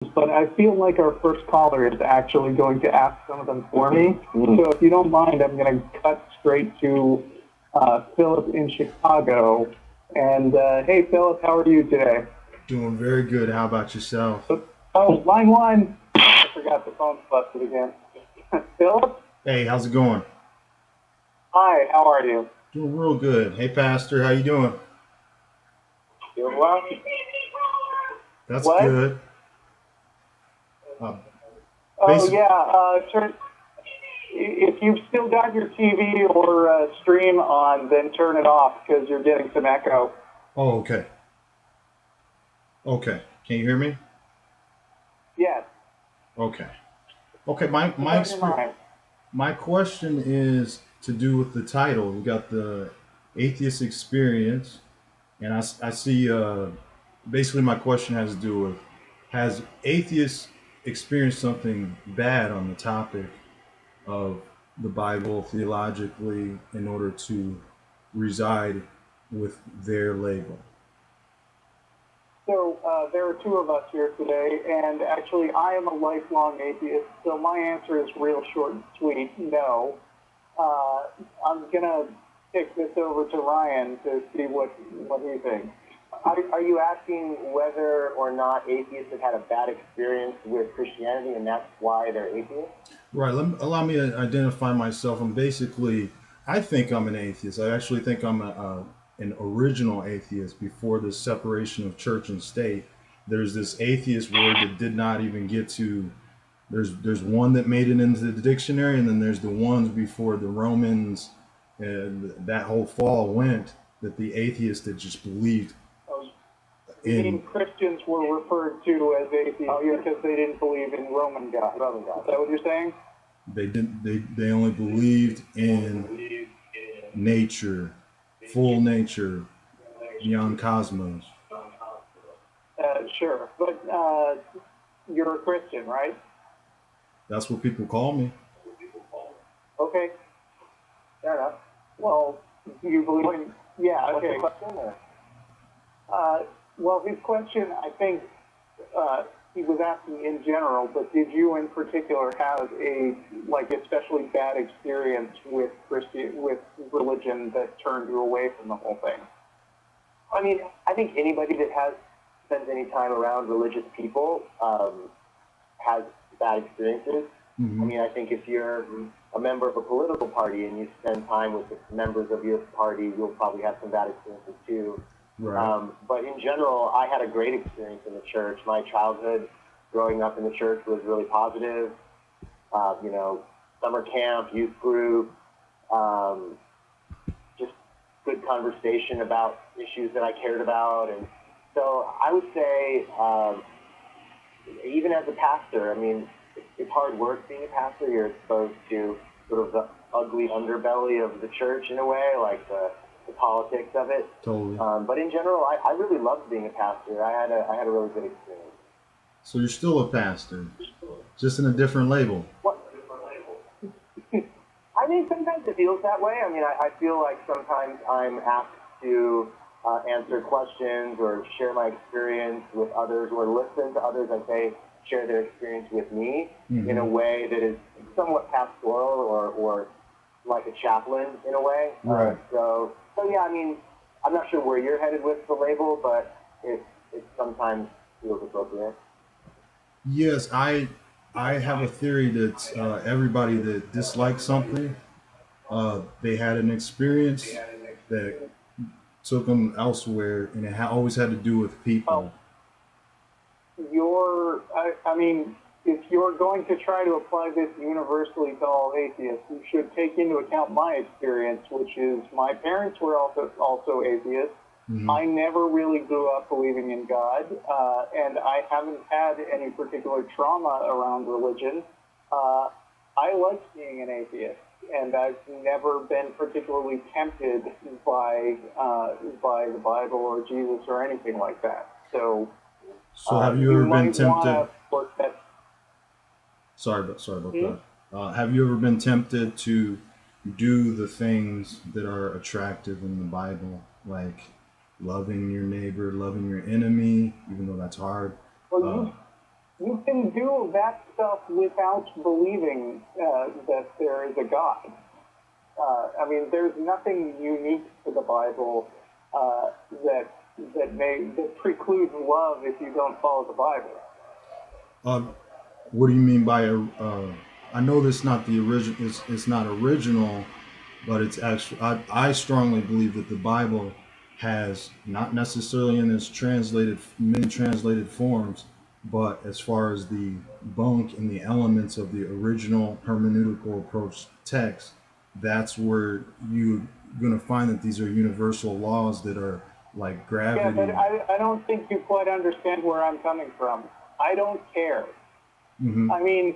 but I feel like our first caller is actually going to ask some of them for me. So if you don't mind, I'm going to cut straight to Philip in Chicago. And hey, Philip, how are you today? Doing very good. How about yourself? Oh, line one. I forgot the phone's busted again. Philip? Hey, how's it going? Hi, how are you? Doing real good. Hey, Pastor, how you doing? Doing well. That's What? good. Uh, Oh, basic. yeah. If you've still got your TV or stream on, then turn it off because you're getting some echo. Oh, okay. Okay. Can you hear me? Yes. Okay. Okay. My What's my on your experience. mind? My question is to do with the title. We got the atheist experience, and I see. Basically, my question has to do with: has atheists experienced something bad on the topic of the Bible theologically in order to reside with their label? So there are two of us here today, and actually I am a lifelong atheist, so my answer is real short and sweet, no. I'm going to kick this over to Ryan to see what he thinks. Are you asking whether or not atheists have had a bad experience with Christianity and that's why they're atheists? Right. Allow me to identify myself. I think I'm an atheist. I actually think I'm an original atheist before the separation of church and state. There's this atheist word that did not even get to. There's one that made it into the dictionary, and then there's the ones before the Romans and that whole fall went, that the atheists that just believed Oh, you in. mean Christians were referred to as atheists because they didn't believe in Roman God? Roman God. Is that what you're saying? They only believed in nature, full nature, beyond cosmos. Sure, but you're a Christian, right? That's what people call me. Okay. Fair enough. Well, do you believe in? Yeah. What's Okay. the question? Or? Uh, well, his question, I think, he was asking in general, but did you in particular have a especially bad experience with with religion that turned you away from the whole thing? I mean, I think anybody that has spent any time around religious people has bad experiences. I Hmm. mean, I think if you're a member of a political party and you spend time with the members of your party, you'll probably have some bad experiences too. Right. But in general, I had a great experience in the church. My childhood growing up in the church was really positive. You know, summer camp, youth group, um, just good conversation about issues that I cared about. And so I would say, even as a pastor, I mean, it's hard work being a pastor. You're exposed to sort of the ugly underbelly of the church in a way, like the politics of it. Totally. But in general, I really loved being a pastor. I had a really good experience. So you're still a pastor, just in a different label. What? I mean, sometimes it feels that way. I mean, I feel like sometimes I'm asked to answer questions or share my experience with others or listen to others as they share their experience with me in a Hmm. way that is somewhat pastoral or like a chaplain in a way. Right. So yeah, I mean, I'm not sure where you're headed with the label, but it sometimes feels appropriate. Yes, I have a theory that everybody that dislikes something, they had an experience that took them elsewhere, and it always had to do with Well, people. I mean, if you're going to try to apply this universally to all atheists, you should take into account my experience, which is my parents were also atheists. Hmm. I never really grew up believing in God, and I haven't had any particular trauma around religion. Uh, I like being an atheist, and I've never been particularly tempted by the Bible or Jesus or anything like that. So So have you you ever been might want tempted? to work that. Sorry about Hmm? that. Have you ever been tempted to do the things that are attractive in the Bible, like loving your neighbor, loving your enemy, even though that's hard? Well, Uh, you do that stuff without believing that there is a God. I mean, there's nothing unique to the Bible that precludes love if you don't follow the Bible. What do you mean by I know that's not the original. It's not original, but it's actually. I strongly believe that the Bible has, not necessarily in its many translated forms, but as far as the bunk and the elements of the original hermeneutical approach text, that's where you're going to find that these are universal laws that are like gravity. Yeah, but I don't think you quite understand where I'm coming from. I don't care. Mm-hmm. I mean,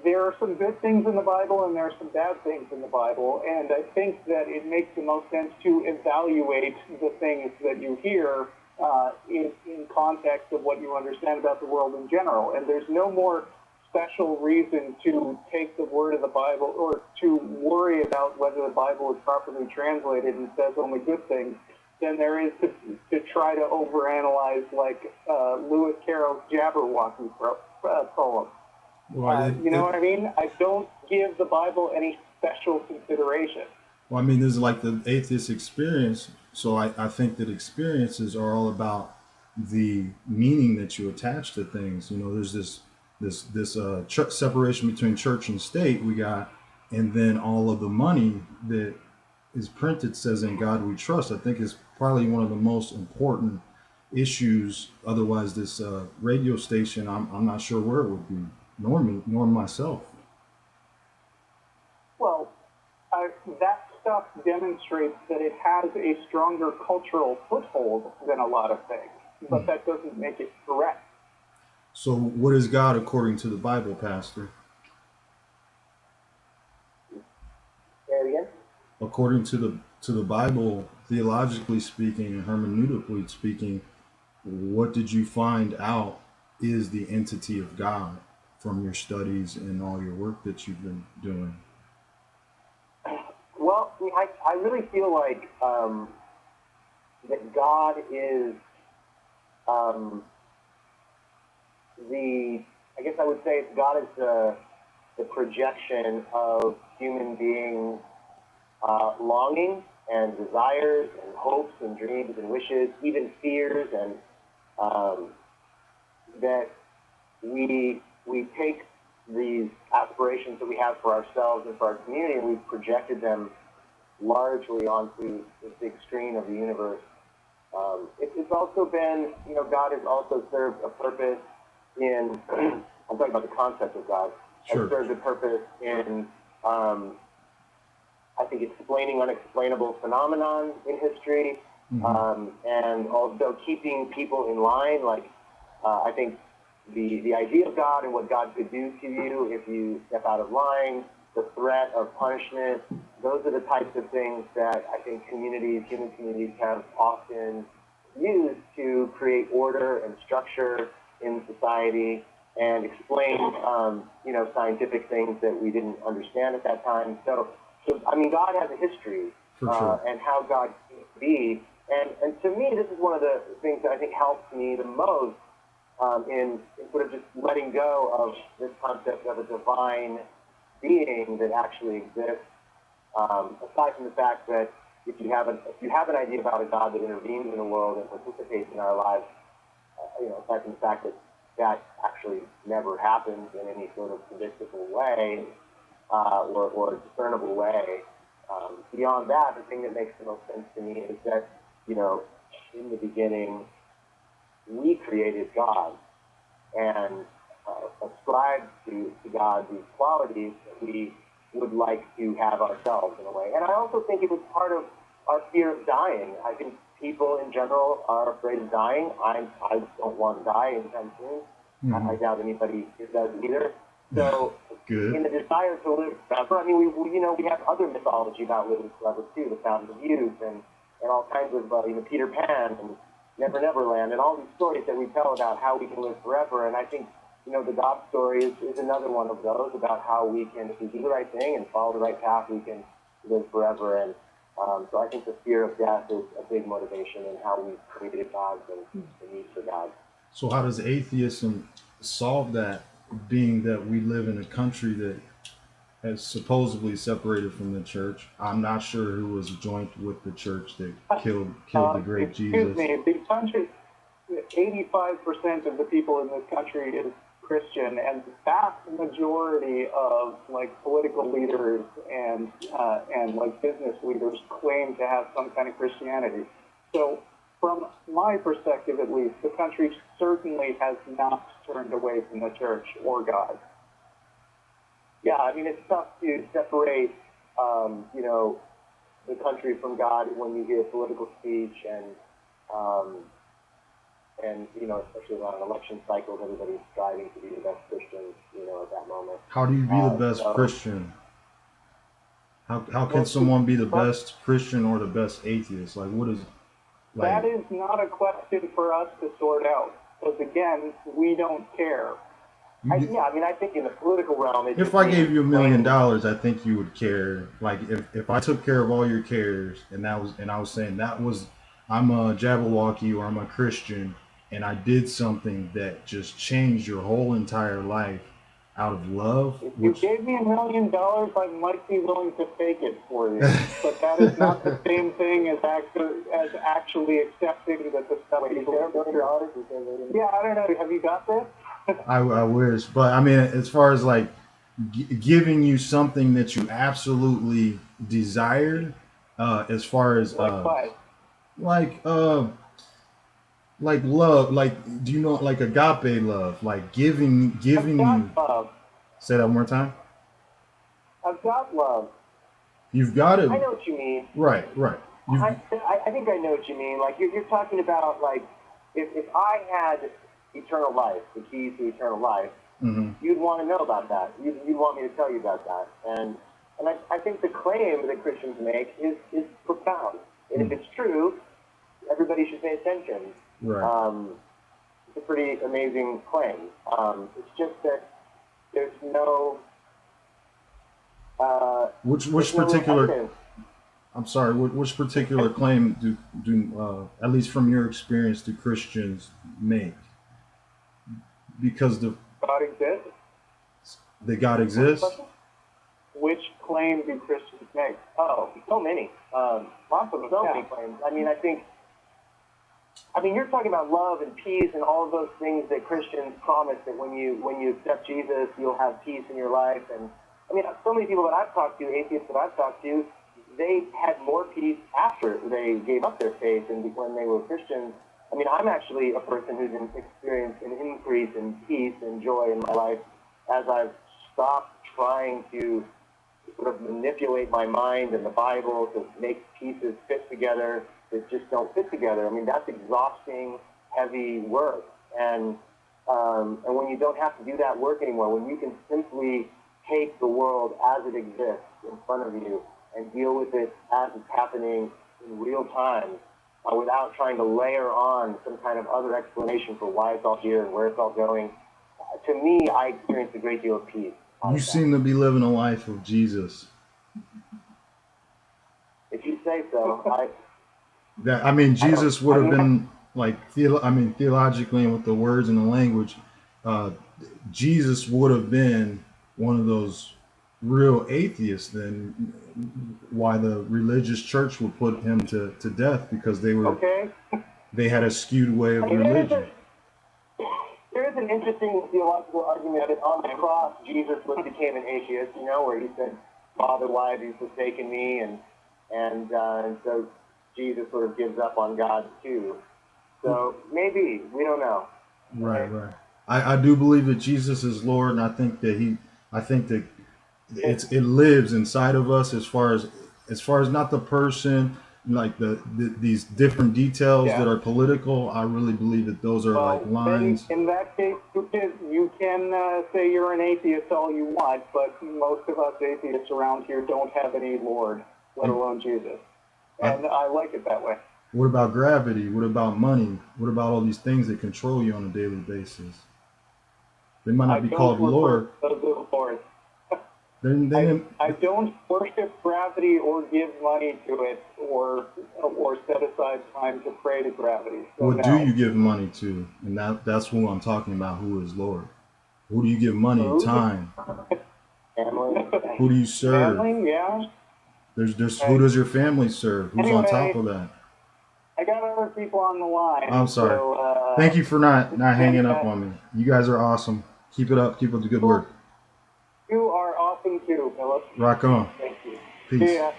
there are some good things in the Bible and there are some bad things in the Bible, and I think that it makes the most sense to evaluate the things that you hear in context of what you understand about the world in general. And there's no more special reason to take the word of the Bible or to worry about whether the Bible is properly translated and says only good things than there is to try to overanalyze like Lewis Carroll's Jabberwocky poem. Well, you know what I mean? I don't give the Bible any special consideration. Well, I mean, this is like the atheist experience. So I think that experiences are all about the meaning that you attach to things. You know, there's this separation between church and state we got, and then all of the money that is printed says "In God We Trust." I think is probably one of the most important issues. Otherwise, this radio station, I'm not sure where it would be, nor myself. Well, that stuff demonstrates that it has a stronger cultural foothold than a lot of things, but that doesn't make it correct. So, what is God according to the Bible, Pastor? Say it again? According to the Bible, theologically speaking and hermeneutically speaking, what did you find out is the entity of God from your studies and all your work that you've been doing? Well, I really feel like that God is I guess I would say God is the projection of human beings' longing and desires and hopes and dreams and wishes, even fears, and that we take these aspirations that we have for ourselves and for our community, and we've projected them largely onto the big screen of the universe. It's also been, God has also served a purpose in, I'm talking about the concept of God, Sure. has served a purpose in, I think, explaining unexplainable phenomenon in history, and also keeping people in line. Like, I think the idea of God and what God could do to you if you step out of line, the threat of punishment, those are the types of things that I think human communities have often used to create order and structure in society and explain, scientific things that we didn't understand at that time. So I mean, God has a history, For sure. and how God came to be. And to me, this is one of the things that I think helps me the most in sort of just letting go of this concept of a divine being that actually exists. Aside from the fact that if you have an idea about a God that intervenes in the world and participates in our lives, aside from the fact that that actually never happens in any sort of predictable way or discernible way. Beyond that, the thing that makes the most sense to me is that, in the beginning, we created God and ascribed to God these qualities that we would like to have ourselves in a way. And I also think it was part of our fear of dying. I think people in general are afraid of dying. I don't want to die anytime soon. I doubt anybody does either. So Good. in the desire to live forever, I mean, we have other mythology about living forever too, the Fountain of Youth and all kinds of, Peter Pan and Never Never Land and all these stories that we tell about how we can live forever. And I think, the God story is another one of those about how we can, if we do the right thing and follow the right path, we can live forever. And so I think the fear of death is a big motivation in how we've created gods and the need for God. So how does atheism solve that, being that we live in a country that is supposedly separated from the church. I'm not sure who was joined with the church that killed the great Excuse Jesus. me, the country, 85% of the people in this country is Christian, and the vast majority of like political leaders and like business leaders claim to have some kind of Christianity. So, from my perspective, at least, the country certainly has not turned away from the church or God. Yeah, I mean, it's tough to separate, you know, the country from God when you hear political speech and you know, especially around election cycles, everybody's striving to be the best Christians, you know, at that moment. How do you be the best Christian? How can someone be the best Christian or the best atheist? Like, what is like? That is not a question for us to sort out, because again, we don't care. I mean, I think in the political realm, If I gave you $1 million, I think you would care. Like, if I took care of all your cares, and I was saying that was, I'm a Jabberwocky or I'm a Christian, and I did something that just changed your whole entire life out of love. If you gave me $1 million, I might be willing to fake it for you, but that is not the same thing as actually accepting that the stuff is $1 million. Yeah, I don't know. Have you got this? I wish, but I mean, as far as like giving you something that you absolutely desired, as far as like love, like, do you know, like agape love, like giving you. Love. Say that one more time. I've got love. You've got it. I know what you mean. Right. I think I know what you mean. Like, you're talking about, like, if I had eternal life, the keys to eternal life, you'd want to know about that. You'd want me to tell you about that. And I think the claim that Christians make is profound. And if it's true, everybody should pay attention. Right. It's a pretty amazing claim. It's just that there's no... Which particular... I'm sorry, which particular claim do at least from your experience, do Christians make? Because God exists. That God exists? Which claim do Christians make? Oh, so many. Lots of them. So many claims. I mean, you're talking about love and peace and all of those things that Christians promise that when you accept Jesus, you'll have peace in your life. And I mean, so many people that I've talked to, atheists that I've talked to, they had more peace after they gave up their faith and when they were Christians. I mean, I'm actually a person who's experienced an increase in peace and joy in my life as I've stopped trying to sort of manipulate my mind and the Bible to make pieces fit together that just don't fit together. I mean, that's exhausting, heavy work. And when you don't have to do that work anymore, when you can simply take the world as it exists in front of you and deal with it as it's happening in real time, without trying to layer on some kind of other explanation for why it's all here and where it's all going. To me, I experienced a great deal of peace. You seem to be living a life of Jesus. If you say so. Jesus would have been like, theologically and with the words and the language, Jesus would have been one of those real atheists. Then why the religious church would put him to death, because they had a skewed way of religion. There is an interesting theological argument that on the cross, Jesus became an atheist, you know, where he said, "Father, why have you forsaken me?" And so Jesus sort of gives up on God too. So maybe, we don't know. Right. I do believe that Jesus is Lord, and I think that it lives inside of us, as far as not the person, like these different details that are political. I really believe that those are like lines. In that case, you can say you're an atheist all you want, but most of us atheists around here don't have any Lord, let alone Jesus. And I like it that way. What about gravity? What about money? What about all these things that control you on a daily basis? They might not be called Lord. I don't worship gravity or give money to it or set aside time to pray to gravity. So what do you give money to? And that's who I'm talking about, who is Lord. Who do you give money, Food. time? Family. Who do you serve? Family, yeah. There's who does your family serve? Who's on top Anyway, of that? I got other people on the line. I'm sorry. So, Thank you for not hanging up on me. You guys are awesome. Keep it up. Keep up the good work. You are awesome too, Philip. Rock on. Thank you. Peace. See ya.